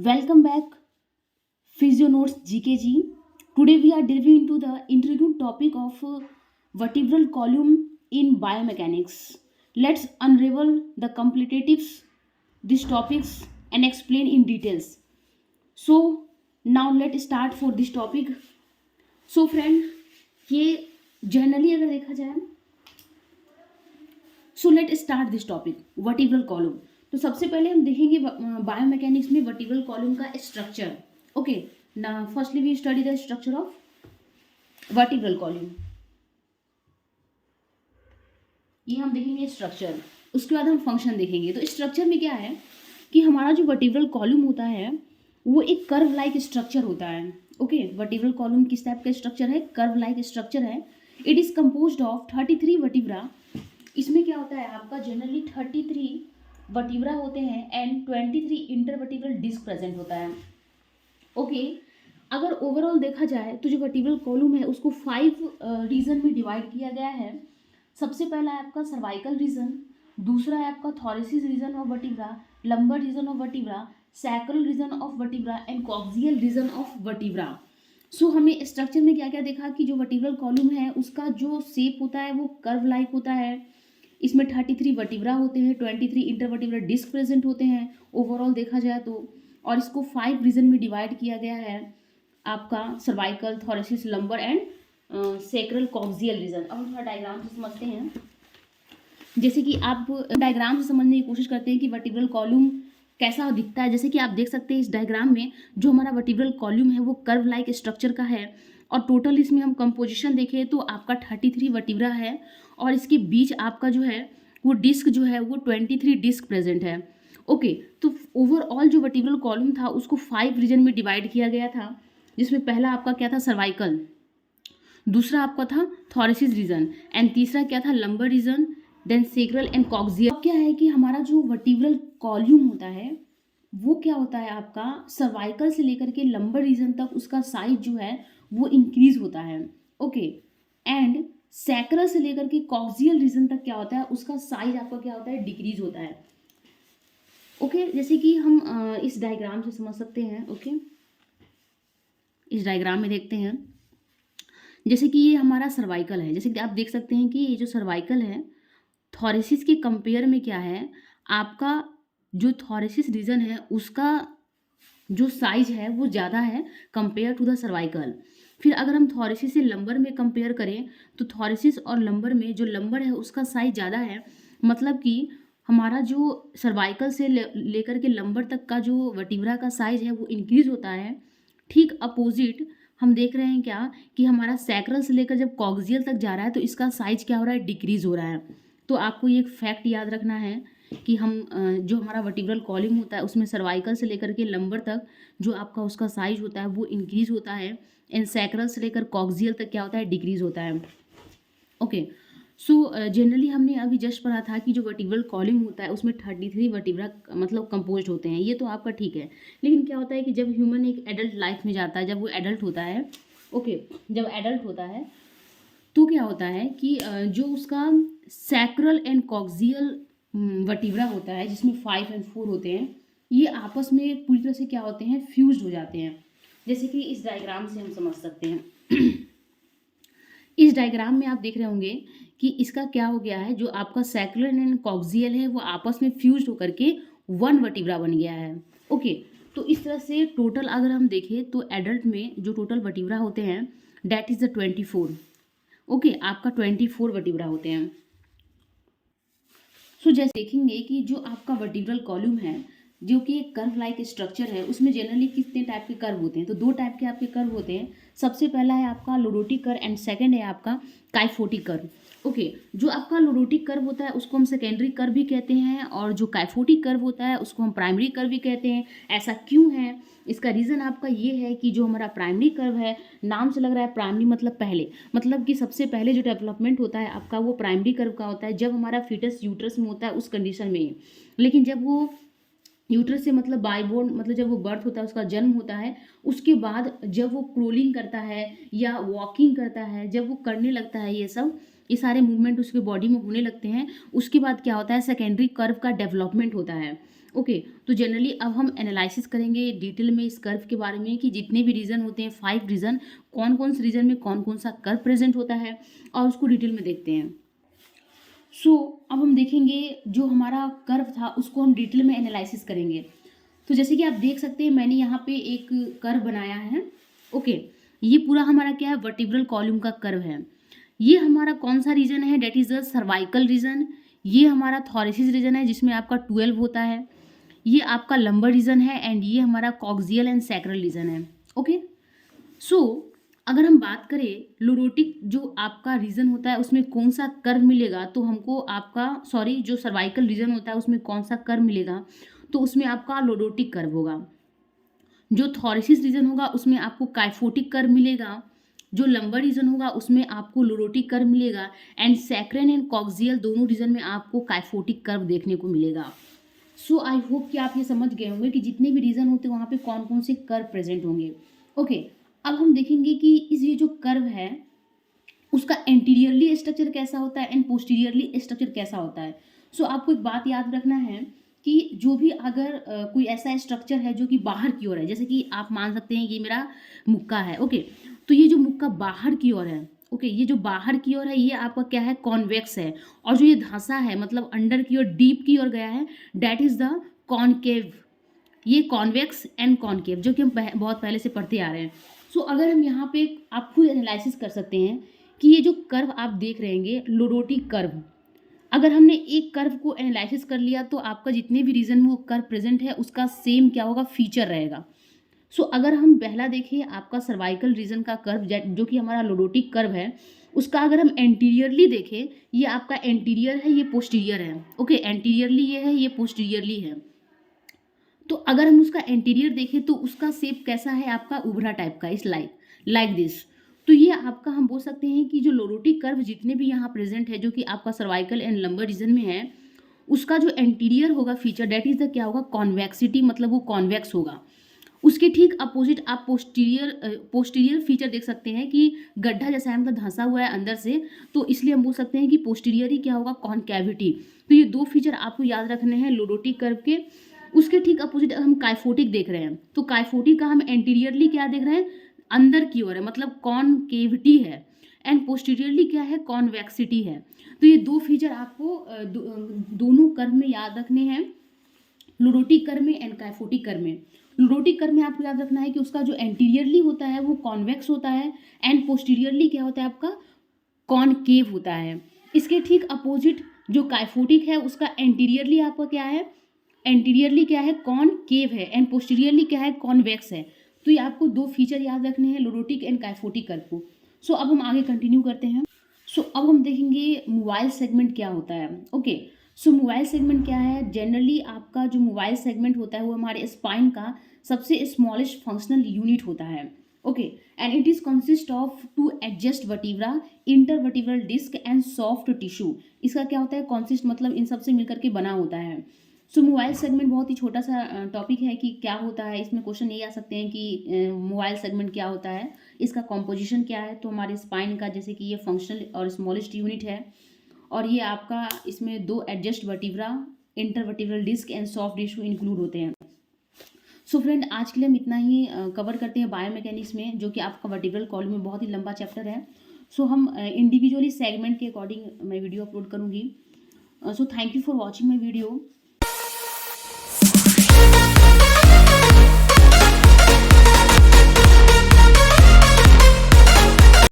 Welcome back, Physionotes GKG. Today we are delving into the intriguing topic of vertebral column in biomechanics. Let's unravel the complicatives, these topics and explain in details. So now let's start for this topic. So friend, ये generally अगर देखा जाए, so let start this topic vertebral column. तो सबसे पहले हम देखेंगे biomechanics में वर्टिब्रल कॉलम का स्ट्रक्चर। ओके, ना firstly we study the structure of vertebral column. ये हम देखेंगे स्ट्रक्चर, उसके बाद हम फंक्शन देखेंगे। तो स्ट्रक्चर में क्या है कि हमारा जो वर्टिब्रल कॉलम होता है वो एक कर्व लाइक स्ट्रक्चर होता है। ओके, वर्टिब्रल कॉलम किस टाइप का स्ट्रक्चर है? कर्व लाइक स्ट्रक्चर है। It is composed of 33 vertebra. इसमें क्या होता है आपका, जनरली 33 वर्टिब्रा होते हैं एंड 23 इंटरवर्टिब्रल डिस्क प्रेजेंट होता है। ओके, अगर ओवरऑल देखा जाए तो जो वर्टिब्रल कॉलम है उसको 5 रीजन में डिवाइड किया गया है। सबसे पहला है आपका सर्वाइकल रीजन, दूसरा है आपका thoracic region of vertebra, lumbar region of vertebra, sacral region of vertebra and coccygeal region of vertebra. So हमने स्ट्रक्चर में क्या क्या देखा कि जो वर्टिब्रल कॉलम है उसका जो शेप होता है वो कर्व लाइक होता है। इसमें 33 वर्टिब्रा होते हैं, 23 इंटरवर्टिब्रल डिस्क प्रेजेंट होते हैं ओवरऑल देखा जाए तो। और इसको 5 रीजन में डिवाइड किया गया है आपका cervical, thoracic, lumbar and sacral, coccygeal region. अब हम थोड़ा डायग्राम से समझते हैं। जैसे कि आप डायग्राम से समझने की कोशिश करते हैं कि वर्टिब्रल कॉलम कैसा दिखता है। जैसे कि आप देख सकते हैं इस डायग्राम में जो हमारा वर्टिब्रल कॉलम है वो कर्व लाइक स्ट्रक्चर का है और टोटल इसमें हम कंपोजिशन देखें तो आपका 33 वर्टिब्रा है और इसके बीच आपका जो है वो डिस्क जो है वो 23 डिस्क प्रेजेंट है। ओके, तो ओवरऑल जो वर्टिब्रल कॉलम था उसको 5 रीजन में डिवाइड किया गया था, जिसमें पहला आपका क्या था, सर्वाइकल, दूसरा आपका था थॉरेसिस रीजन एंड तीसरा क्या था, lumbar region, then sacral and coccygeal. क्या है कि हमारा जो वर्टिब्रल कॉलम होता है वो क्या होता है आपका, सर्वाइकल से लेकर के लंबर रीजन तक उसका साइज जो है वो इंक्रीज होता है। ओके, एंड सैक्रल से लेकर के कॉक्सियल रीजन तक क्या होता है, उसका साइज आपका क्या होता है, डिक्रीज होता है। ओके, जैसे कि हम इस डायग्राम से समझ सकते हैं। ओके, इस डायग्राम में देखते हैं जैसे कि ये हमारा सर्वाइकल है। जैसे कि आप देख सकते हैं कि ये जो सर्वाइकल है थॉरेसिस के कंपेयर में क्या है, आपका जो थॉरेसिस रीजन है उसका जो साइज है वो ज़्यादा है कंपेयर टू द सर्वाइकल। फिर अगर हम थॉरेसिस से लंबर में कंपेयर करें तो थॉरेसिस और लंबर में जो लंबर है उसका साइज ज़्यादा है। मतलब कि हमारा जो सर्वाइकल से लेकर के लंबर तक का जो वर्टिब्रा का साइज है वो इंक्रीज होता है। ठीक अपोजिट हम देख रहे हैं क्या कि हमारा सैक्रल से लेकर जब कॉक्सियल तक जा रहा है तो इसका साइज क्या हो रहा है, डिक्रीज हो रहा है। तो आपको ये एक फैक्ट याद रखना है कि हम जो हमारा वर्टिब्रल कॉलम होता है उसमें सर्वाइकल से लेकर के लंबर तक जो आपका उसका साइज होता है वो इंक्रीज होता है एंड सैक्रल से लेकर कॉक्सियल तक क्या होता है, डिक्रीज होता है। ओके, सो जनरली हमने अभी जस्ट पढ़ा था कि जो वर्टिब्रल कॉलम होता है उसमें 33 वर्टिब्रा मतलब कंपोज होते हैं। ये तो आपका ठीक है, लेकिन क्या होता है कि जब ह्यूमन एक एडल्ट लाइफ में जाता है, जब वो एडल्ट होता है, ओके, जब एडल्ट होता है तो क्या होता है कि जो उसका सैक्रल एंड कॉक्सियल वर्टिब्रा होता है जिसमें 5 और 4 होते हैं, ये आपस में पूरी तरह से क्या होते हैं, फ्यूज्ड हो जाते हैं। जैसे कि इस डायग्राम से हम समझ सकते हैं। इस डायग्राम में आप देख रहे होंगे कि इसका क्या हो गया है, जो आपका सैक्रल एंड कॉक्सियल है वो आपस में फ्यूज्ड होकर के 1 वर्टिब्रा बन गया है। ओके, तो इस तरह से टोटल अगर हम देखें तो एडल्ट में जो टोटल वर्टिब्रा होते हैं दैट इज़ द 24। ओके, आपका 24 वर्टिब्रा होते हैं। सो जैसे देखेंगे कि जो आपका वर्टिब्रल कॉलम है जो कि एक कर्व लाइक स्ट्रक्चर है उसमें जनरली कितने टाइप के कर्व होते हैं, तो 2 टाइप के आपके कर्व होते हैं। सबसे पहला है आपका लोडोटिक कर्व एंड सेकंड है आपका काइफोटिक कर्व। ओके, जो आपका लोडोटिक कर्व होता है उसको हम सेकेंडरी कर्व भी कहते हैं और जो काइफोटिक कर्व होता है उसको हम प्राइमरी कर्व भी कहते हैं। ऐसा क्यों है, इसका रीज़न आपका ये है कि जो हमारा प्राइमरी कर्व है, नाम से लग रहा है प्राइमरी मतलब पहले, मतलब कि सबसे पहले जो डेवलपमेंट होता है आपका वो प्राइमरी कर्व का होता है जब हमारा फीटस यूट्रस में होता है उस कंडीशन में। लेकिन जब वो यूट्रस से मतलब बायबोर्न मतलब जब वो बर्थ होता है, उसका जन्म होता है, उसके बाद जब वो क्रोलिंग करता है या वॉकिंग करता है, जब वो करने लगता है ये सब, ये सारे मूवमेंट उसके बॉडी में होने लगते हैं, उसके बाद क्या होता है, सेकेंडरी कर्व का डेवलपमेंट होता है। ओके, तो जनरली अब हम एनालिसिस करेंगे डिटेल में इस कर्व के बारे में कि जितने भी रीजन होते हैं 5 रीजन, कौन कौन से रीजन में कौन कौन सा कर्व प्रेजेंट होता है और उसको डिटेल में देखते हैं। सो अब हम देखेंगे जो हमारा कर्व था उसको हम डिटेल में एनालिसिस करेंगे। तो जैसे कि आप देख सकते हैं मैंने यहाँ पे एक कर्व बनाया है। ओके, ये पूरा हमारा क्या है, वर्टिब्रल कॉलम का कर्व है। ये हमारा कौन सा रीजन है, that is the cervical region. ये हमारा थॉरेसिस रीजन है जिसमें आपका 12 होता है। ये आपका लंबर रीजन है एंड ये हमारा कॉक्सियल एंड सैक्रल रीजन है। ओके, सो अगर हम बात करें लोरोटिक जो आपका रीजन होता है उसमें कौन सा कर्व मिलेगा, तो हमको आपका जो सर्वाइकल रीजन होता है उसमें कौन सा कर्व मिलेगा, तो उसमें आपका लोरोटिक कर्व होगा। जो थॉरेसिस रीजन होगा उसमें आपको काइफोटिक कर्व मिलेगा। जो लंबर रीजन होगा उसमें आपको लोरोटिक कर्व मिलेगा एंड सैक्रन एंड कॉक्सियल दोनों रीजन में आपको काइफोटिक कर्व देखने को मिलेगा। सो आई होप कि आप ये समझ गए होंगे कि जितने भी रीजन होते हैं वहाँ पे कौन कौन से कर्व प्रेजेंट होंगे। ओके, अब हम देखेंगे कि इस ये जो कर्व है उसका एंटीरियरली स्ट्रक्चर कैसा होता है एंड पोस्टीरियरली स्ट्रक्चर कैसा होता है। सो आपको एक बात याद रखना है कि जो भी अगर कोई ऐसा स्ट्रक्चर है जो कि बाहर की ओर है, जैसे कि आप मान सकते हैं ये मेरा मुक्का है। ओके, तो ये जो मुक्का बाहर की ओर है, ओके, ये जो बाहर की ओर है ये आपका क्या है, कॉन्वेक्स है। और जो ये धांसा है मतलब अंडर की ओर डीप की ओर गया है, डैट इज द कॉनकेव। ये कॉन्वेक्स एंड कॉनकेव जो कि हम बहुत पहले से पढ़ते आ रहे हैं। सो अगर हम यहाँ पे आप खुद एनालिसिस कर सकते हैं कि ये जो कर्व आप देख रहे हैं लोरोटिक कर्व, अगर हमने एक कर्व को एनालिसिस कर लिया तो आपका जितने भी रीजन में वो कर्व प्रेजेंट है उसका सेम क्या होगा, फीचर रहेगा। सो अगर हम पहला देखें आपका सर्वाइकल रीजन का कर्व जो कि हमारा लोरोटिक कर्व है, उसका अगर हम एंटीरियरली देखें, ये आपका एंटीरियर है, ये पोस्टीरियर है। ओके, एंटीरियरली ये है, ये पोस्टीरियरली है। तो अगर हम उसका एंटीरियर देखें तो उसका शेप कैसा है, आपका उभरा टाइप का, इस लाइक दिस। तो ये आपका हम बोल सकते हैं कि जो लोरोटिक कर्व जितने भी यहाँ प्रेजेंट है जो कि आपका सर्वाइकल एंड लंबर रीजन में है, उसका जो एंटीरियर होगा फीचर डेट इज द क्या होगा, कॉन्वेक्सिटी, मतलब वो कॉन्वेक्स होगा। उसके ठीक अपोजिट आप पोस्टीरियर फीचर देख सकते हैं कि गड्ढा जैसा है, मतलब धंसा हुआ है अंदर से, तो इसलिए हम बोल सकते हैं कि पोस्टीरियर ही क्या होगा, कॉनकैविटी। तो ये दो फीचर आपको याद रखने हैं लोरोटिक कर्व के। उसके ठीक अपोजिट हम काइफोटिक देख रहे हैं, तो काइफोटिक का हम एंटीरियरली क्या देख रहे हैं, अंदर की ओर है, मतलब कॉनकेविटी है, एंड पोस्टीरियरली क्या है, कॉन्वेक्सिटी है। तो ये दो फीचर आपको दोनों कर्व में याद रखने हैं, लोरोटिक कर्व में एंड काइफोटिक कर्व में। लोरोटिक कर्व में आपको याद रखना है कि उसका जो एंटीरियरली होता है वो कॉन्वेक्स होता है एंड पोस्टीरियरली क्या होता है, आपका कॉनकेव होता है। इसके ठीक अपोजिट जो काइफोटिक है उसका एंटीरियरली आपका क्या है, एंटीरियरली क्या है, कॉनकेव है एंड पोस्टीरियरली क्या है, कॉन्वेक्स है। तो ये आपको दो फीचर याद रखने हैं लोरोटिक एंड काइफोटिक कर्व को। सो अब हम आगे कंटिन्यू करते हैं। सो अब हम देखेंगे मोबाइल सेगमेंट क्या होता है। ओके, सो मोबाइल सेगमेंट क्या है, जनरली आपका जो मोबाइल सेगमेंट होता है वो हमारे स्पाइन का सबसे स्मॉलेस्ट फंक्शनल यूनिट होता है। Okay, and it is consist of two adjacent vertebra, intervertebral disc and soft tissue. इसका क्या होता है, कॉन्सिस्ट मतलब इन सबसे मिलकर के बना होता है। सो मोबाइल सेगमेंट बहुत ही छोटा सा टॉपिक है कि क्या होता है, इसमें क्वेश्चन ये आ सकते हैं कि मोबाइल सेगमेंट क्या होता है, इसका कॉम्पोजिशन क्या है। तो हमारे स्पाइन का जैसे कि ये फंक्शनल और स्मॉलेस्ट यूनिट है, और ये आपका इसमें दो adjacent vertebra, intervertebral disc and soft tissue include होते हैं। सो फ्रेंड, आज के लिए हम इतना ही कवर करते हैं बायोमैकेनिक्स में, जो कि आपका वर्टिब्रल कॉलम में बहुत ही लंबा चैप्टर है। सो हम इंडिविजुअली सेगमेंट के अकॉर्डिंग मैं वीडियो अपलोड करूँगी। So thank you for watching my video.